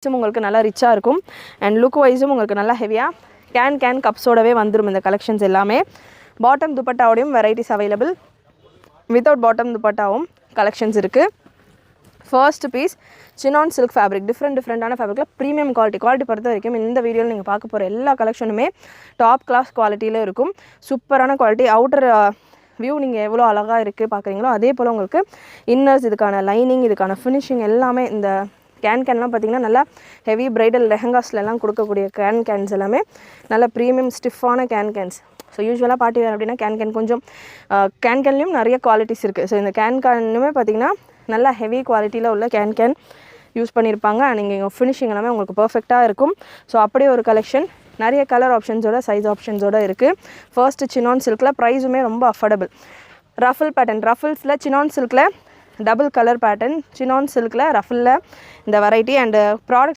உங்களுக்கு நல்லா ரிச்சாக இருக்கும். அண்ட் லுக் வைஸும் உங்களுக்கு நல்லா ஹெவியாக கேன் கப்ஸோடவே வந்துடும் இந்த கலெக்ஷன்ஸ் எல்லாமே. பாட்டம் துப்பட்டாவோடையும் வெரைட்டிஸ் அவைலபிள். வித்தவுட் பாட்டம் துப்பட்டாவும் கலெக்ஷன்ஸ் இருக்குது. First piece chinon silk fabric. டிஃப்ரெண்டான ஃபேப்ரிக்கில் ப்ரீமியம் குவாலிட்டி பொறுத்த வரைக்கும் இந்த வீடியோவில் நீங்கள் பார்க்க போகிற எல்லா கலெக்ஷனுமே டாப் கிளாஸ் குவாலிட்டியில் இருக்கும். சூப்பரான குவாலிட்டி. அவுட்டர் வியூ நீங்கள் எவ்வளோ அழகாக இருக்குது பார்க்குறீங்களோ அதே போல் உங்களுக்கு இன்னர்ஸ், இதுக்கான லைனிங், இதுக்கான ஃபினிஷிங் எல்லாமே இந்த கேன்லாம் பார்த்திங்கன்னா நல்லா ஹெவி பிரைடல் லெஹங்காஸ்லாம் கொடுக்கக்கூடிய கேன்ஸ் எல்லாமே நல்ல ப்ரீமியம் ஸ்டிஃபான கேன்ஸ். ஸோ யூஸ்வலாக பார்ட்டி வேர் அப்படின்னா கேன் கொஞ்சம் கேன்லேயும் நிறைய குவாலிட்டிஸ் இருக்குது. ஸோ இந்த கேன்னுமே பார்த்திங்கன்னா நல்லா ஹெவி குவாலிட்டியில் உள்ள கேன் யூஸ் பண்ணியிருப்பாங்க. நீங்கள் இங்கே ஃபினிஷிங் எல்லாமே உங்களுக்கு பர்ஃபெக்டாக இருக்கும். ஸோ அப்படியே ஒரு கலெக்ஷன் நிறைய கலர் ஆப்ஷன்ஸோட சைஸ் ஆப்ஷன்ஸோடு இருக்குது. ஃபர்ஸ்ட்டு சினான் சில்கில் ப்ரைஸுமே ரொம்ப அஃபோர்டபுள். Ruffle pattern. ரஃபிள்ஸில் சினான் சில்கில் டபுள் கலர் பேட்டர்ன். சினான் சில்கில் ரஃபிளில் இந்த வெரைட்டி அண்டு ப்ராடக்ட்